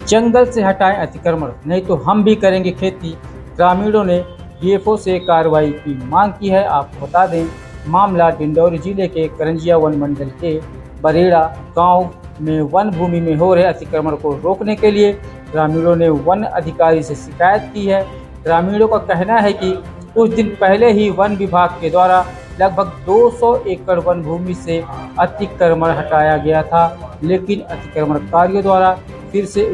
जंगल से हटाएं अतिक्रमण, नहीं तो हम भी करेंगे खेती। ग्रामीणों ने डीएफओ से कार्रवाई की मांग की है। आपको बता दें, मामला डिंडौरी जिले के करंजिया वन मंडल के बरेड़ा गांव में वन भूमि में हो रहे अतिक्रमण को रोकने के लिए ग्रामीणों ने वन अधिकारी से शिकायत की है। ग्रामीणों का कहना है कि कुछ दिन पहले ही वन विभाग के द्वारा लगभग 200 एकड़ वन भूमि से अतिक्रमण हटाया गया था, लेकिन अतिक्रमणकारियों द्वारा फिर से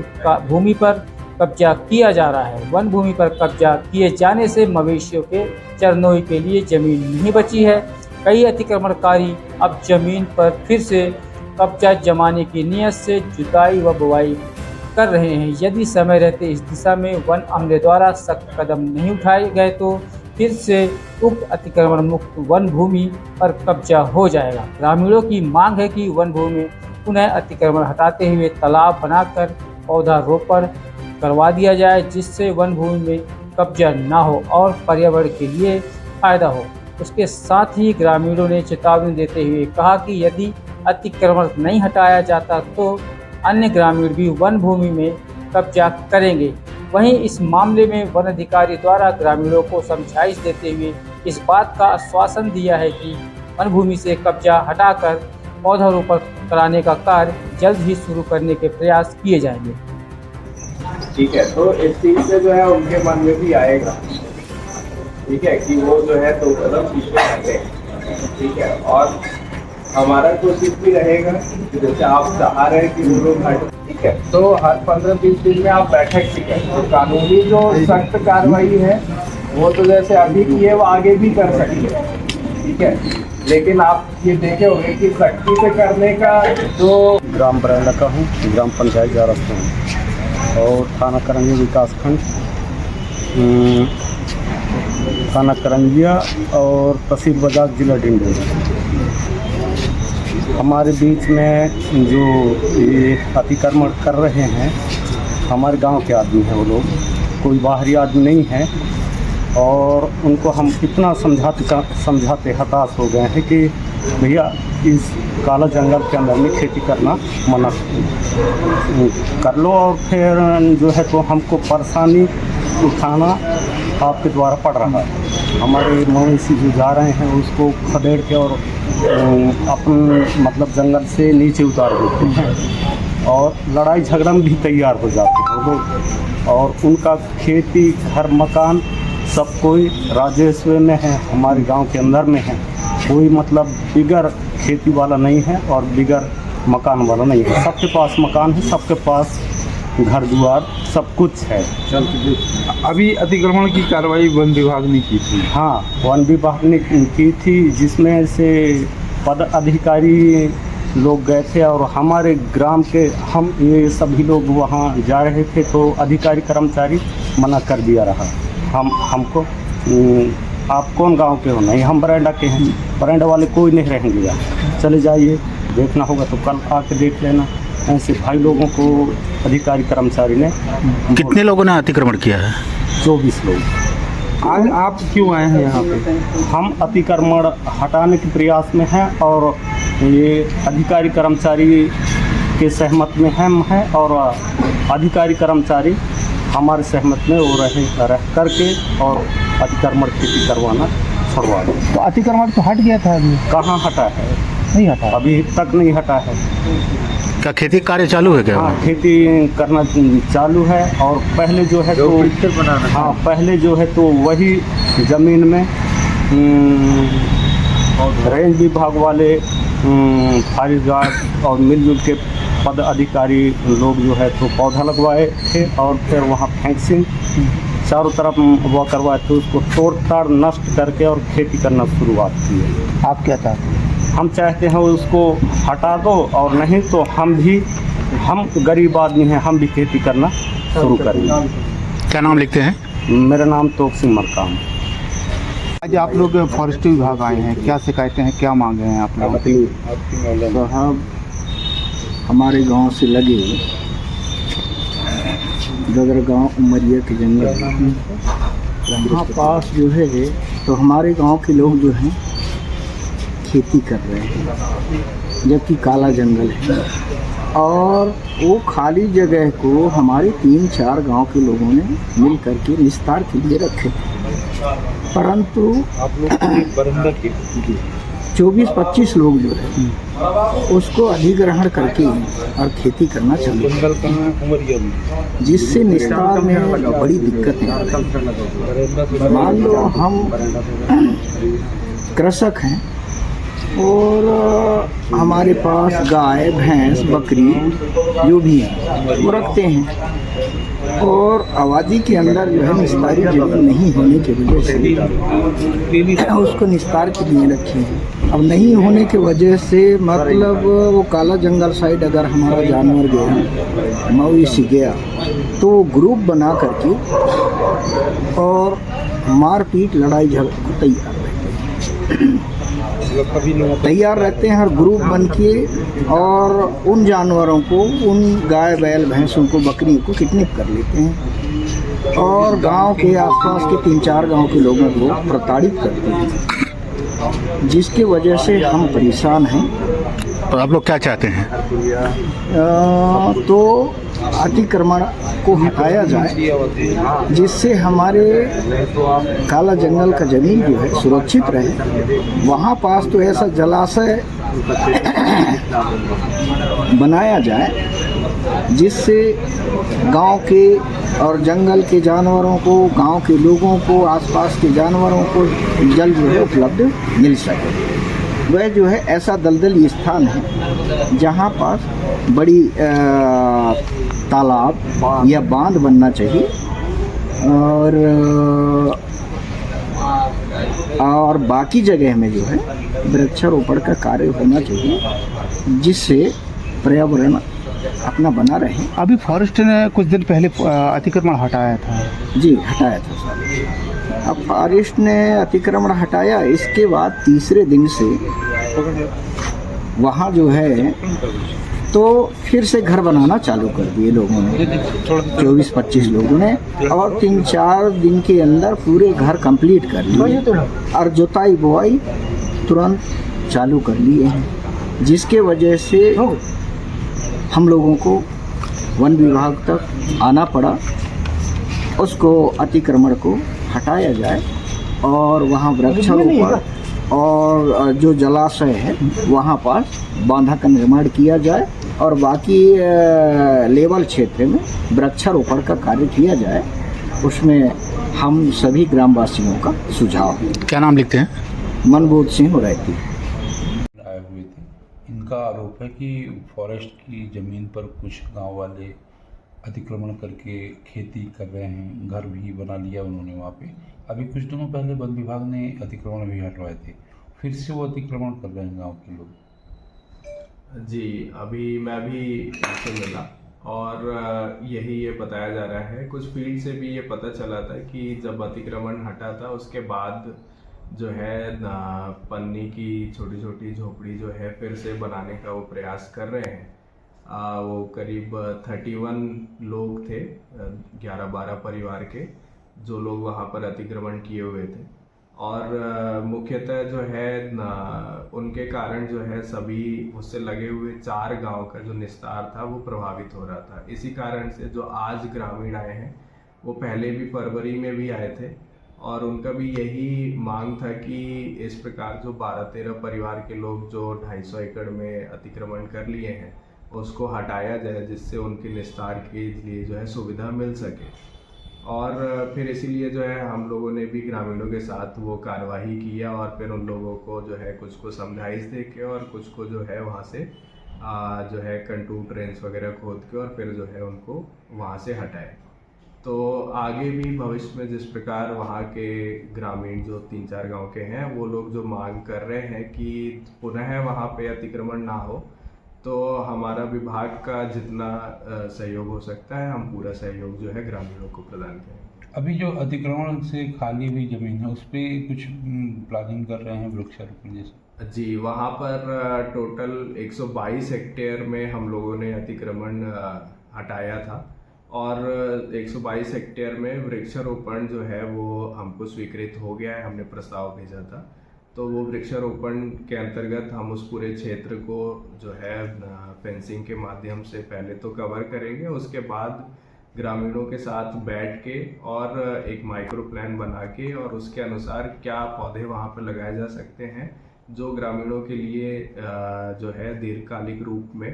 भूमि पर कब्जा किया जा रहा है। वन भूमि पर कब्जा किए जाने से मवेशियों के चरनोई के लिए जमीन नहीं बची है। कई अतिक्रमणकारी अब जमीन पर फिर से कब्जा जमाने की नीयत से जुताई व बुवाई कर रहे हैं। यदि समय रहते इस दिशा में वन अमले द्वारा सख्त कदम नहीं उठाए गए तो फिर से उक्त अतिक्रमण मुक्त वन भूमि पर कब्जा हो जाएगा। ग्रामीणों की मांग है कि वन भूमि में पुनः अतिक्रमण हटाते हुए तालाब बनाकर पौधारोपण करवा दिया जाए, जिससे वन भूमि में कब्जा ना हो और पर्यावरण के लिए फायदा हो। उसके साथ ही ग्रामीणों ने चेतावनी देते हुए कहा कि यदि अतिक्रमण नहीं हटाया जाता तो अन्य ग्रामीण भी वन भूमि में कब्जा करेंगे। वहीं इस मामले में वन अधिकारी द्वारा ग्रामीणों को समझाइश देते हुए इस बात का आश्वासन दिया है कि वन भूमि से कब्जा हटाकर पौधारोपण कराने का कार्य जल्द ही शुरू करने के प्रयास किए जाएंगे। ठीक है, तो इस चीज से जो है उनके मन में भी आएगा, ठीक है, कि वो जो है तो कदम पीछे हटे। ठीक है, और हमारा कोशिश भी रहेगा कि जैसे आप चाह रहे हैं कि वो लोग हटे, ठीक है, तो हर 15-20 दिन में आप बैठक की करें। तो कानूनी जो सख्त कार्रवाई है वो तो जैसे अभी की है वो आगे भी कर सकते हैं, ठीक है, लेकिन आप ये देखे होंगे कि सख्ती से करने का जो ग्राम बरेड़ा का हूँ, ग्राम पंचायत जारस का हूँ और थाना करंजिया विकासखंड, थाना करंजिया और तहसील बाजार जिला डिंडौरी। हमारे बीच में जो ये अतिक्रमण कर रहे हैं हमारे गांव के आदमी हैं, वो लोग कोई बाहरी आदमी नहीं है और उनको हम इतना समझाते हताश हो गए हैं कि भैया इस काला जंगल के अंदर में खेती करना मना कर लो, और फिर जो है तो हमको परेशानी उठाना आपके द्वारा पड़ रहा है। हमारे मवेशी जो जा रहे हैं उसको खदेड़ के और अपन मतलब जंगल से नीचे उतार देते हैं और लड़ाई झगड़ा में भी तैयार हो जाते हैं वो लोग, और उनका खेती घर मकान सब कोई राजेश्वर में है, हमारे गांव के अंदर में है। कोई मतलब बिगर खेती वाला नहीं है और बिगर मकान वाला नहीं है। सबके पास मकान है, सबके पास घर द्वार सब कुछ है। अभी अतिक्रमण की कार्रवाई वन विभाग ने की थी? हाँ, वन विभाग ने की थी, जिसमें से पद अधिकारी लोग गए थे और हमारे ग्राम के हम ये सभी लोग वहाँ जा रहे थे तो अधिकारी कर्मचारी मना कर दिया रहा हमको। आप कौन गांव के हो? नहीं, हम बरेड़ा के हैं। बरेड़ा वाले कोई नहीं रहेंगे यहाँ, चले जाइए, देखना होगा तो कल आके देख लेना। ऐसे भाई लोगों को अधिकारी कर्मचारी ने। कितने लोगों ने अतिक्रमण किया है? 24 लोग। आज आप क्यों आए हैं यहाँ पे? हम अतिक्रमण हटाने के प्रयास में हैं और ये अधिकारी कर्मचारी के सहमत में हम हैं और अधिकारी कर्मचारी हमारे सहमत में वो रह करके और अतिक्रमण खेती करवाना छुड़वा दें। तो अतिक्रमण तो हट गया था, अभी कहाँ हटा है? नहीं हटा, अभी तक नहीं हटा है। क्या खेती कार्य चालू है क्या? हाँ, खेती करना चालू है और पहले जो है तो हाँ, पहले जो है तो वही ज़मीन में रेंज विभाग वाले फायर गार्ड और मिलजुल के पद अधिकारी लोग जो है तो पौधा लगवाए थे और फिर वहाँ फेंसिंग चारों तरफ वो करवाए थे, उसको तोड़ ताड़ नष्ट करके और खेती करना शुरुआत की है। आप क्या चाहते हैं? हम चाहते हैं उसको हटा दो और नहीं तो हम गरीब आदमी हैं, हम भी खेती करना शुरू करेंगे। क्या नाम लिखते हैं? मेरा नाम तोप सिंह मरकाम। आज आप लोग फॉरेस्ट्री विभाग आए हैं, क्या शिकायतें हैं, क्या मांगे हैं आप लोग? साहब, हमारे गांव से लगे गगर गांव उमरिया के जंगल वहाँ पास जो है तो हमारे गांव के लोग जो हैं खेती कर रहे हैं, जबकि काला जंगल है। और वो खाली जगह को हमारे 3-4 गांव के लोगों ने मिल करके निस्तार के लिए रखे, परंतु आप लोग को बरंदा की 24-25 लोग जो है उसको अधिग्रहण करके और खेती करना चालू, जंगल कहाँ उमरिया में, जिससे निस्तार में बड़ी दिक्कत है। मान लो हम कृषक हैं और हमारे पास गाय भैंस बकरी जो भी है वो रखते हैं, और आबादी के अंदर जो है निस्तारी जगह नहीं होने की वजह से उसको निस्तार के लिए रखे हैं। अब नहीं होने की वजह से मतलब वो काला जंगल साइड अगर हमारा जानवर गया, मवेशी गया, तो वो ग्रुप बना करके और मारपीट लड़ाई झगड़े को तैयार रहते हैं, हर ग्रुप बन के, और उन जानवरों को, उन गाय बैल भैंसों को, बकरियों को किडनैप कर लेते हैं और गांव के आसपास के 3-4 गांव के लोगों को प्रताड़ित करते हैं, जिसकी वजह से हम परेशान हैं। तो आप लोग क्या चाहते हैं? तो अतिक्रमण को हटाया जाए, जिससे हमारे काला जंगल का ज़मीन जो है सुरक्षित रहे। वहाँ पास तो ऐसा जलाशय बनाया जाए जिससे गांव के और जंगल के जानवरों को, गांव के लोगों को, आसपास के जानवरों को जल जो है उपलब्ध मिल सके। वह जो है ऐसा दलदली स्थान है जहाँ पास बड़ी तालाब या बांध बनना चाहिए, और बाकी जगह में जो है वृक्षारोपण का कार्य होना चाहिए, जिससे पर्यावरण अपना बना रहे। अभी फॉरेस्ट ने कुछ दिन पहले अतिक्रमण हटाया था। जी, हटाया था सर। अब फॉरेस्ट ने अतिक्रमण हटाया, इसके बाद तीसरे दिन से वहाँ जो है तो फिर से घर बनाना चालू कर दिए लोगों ने, 24-25 लोगों ने, और 3-4 दिन के अंदर पूरे घर कंप्लीट कर लिए और जुताई बुआई तुरंत चालू कर लिए हैं, जिसके वजह से हम लोगों को वन विभाग तक आना पड़ा, उसको अतिक्रमण को हटाया जाए और वहाँ वृक्षारोपण और जो जलाशय है वहाँ पर बांधा का निर्माण किया जाए और बाकी लेवल क्षेत्र में वृक्षारोपण का कार्य किया जाए। उसमें हम सभी ग्रामवासियों का सुझाव है। क्या नाम लिखते हैं? मनबोध सिंह रैती आए हुए थे। इनका आरोप है कि फॉरेस्ट की ज़मीन पर कुछ गांव वाले अतिक्रमण करके खेती कर रहे हैं, घर भी बना लिया उन्होंने वहाँ पे। अभी कुछ दिनों पहले वन विभाग ने अतिक्रमण भी हटवाए थे, फिर से वो अतिक्रमण कर रहे हैं गांव के लोग। जी, अभी मैं भी इनसे मिला और यही ये बताया जा रहा है। कुछ फील्ड से भी ये पता चला था कि जब अतिक्रमण हटा था उसके बाद जो है पन्नी की छोटी छोटी झोपड़ी जो है फिर से बनाने का वो प्रयास कर रहे हैं। वो करीब 31 लोग थे, 11-12 परिवार के, जो लोग वहाँ पर अतिक्रमण किए हुए थे और मुख्यतः जो है उनके कारण जो है सभी उससे लगे हुए 4 गांव का जो निस्तार था वो प्रभावित हो रहा था। इसी कारण से जो आज ग्रामीण आए हैं वो पहले भी फरवरी में भी आए थे और उनका भी यही मांग था कि इस प्रकार जो 12-13 परिवार के लोग जो 250 एकड़ में अतिक्रमण कर लिए हैं उसको हटाया जाए, जिससे उनके निस्तार के लिए जो है सुविधा मिल सके। और फिर इसीलिए जो है हम लोगों ने भी ग्रामीणों के साथ वो कार्यवाही किया और फिर उन लोगों को जो है कुछ को समझाइश दे के और कुछ को जो है वहाँ से जो है कंटूर ट्रेंच वगैरह खोद के और फिर जो है उनको वहाँ से हटाए। तो आगे भी भविष्य में जिस प्रकार वहाँ के ग्रामीण जो 3-4 गांव के हैं वो लोग जो मांग कर रहे हैं कि पुनः वहाँ पे अतिक्रमण ना हो, तो हमारा विभाग का जितना सहयोग हो सकता है हम पूरा सहयोग जो है ग्रामीणों को प्रदान करेंगे। अभी जो अतिक्रमण से खाली हुई ज़मीन है उस पर कुछ प्लानिंग कर रहे हैं वृक्षारोपण जैसे? जी, वहाँ पर टोटल 122 हेक्टेयर में हम लोगों ने अतिक्रमण हटाया था और 122 हेक्टेयर में वृक्षारोपण जो है वो हमको स्वीकृत हो गया है, हमने प्रस्ताव भेजा था। तो वो वृक्षारोपण के अंतर्गत हम उस पूरे क्षेत्र को जो है फेंसिंग के माध्यम से पहले तो कवर करेंगे, उसके बाद ग्रामीणों के साथ बैठ के और एक माइक्रो प्लान बना के और उसके अनुसार क्या पौधे वहाँ पर लगाए जा सकते हैं जो ग्रामीणों के लिए जो है दीर्घकालिक रूप में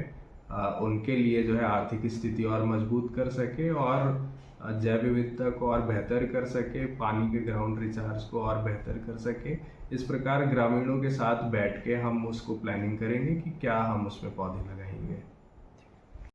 उनके लिए जो है आर्थिक स्थिति और मजबूत कर सके और जैव विविधता को और बेहतर कर सके, पानी के ग्राउंड रिचार्ज को और बेहतर कर सके। इस प्रकार ग्रामीणों के साथ बैठ के हम उसको प्लानिंग करेंगे कि क्या हम उसमें पौधे लगाएंगे।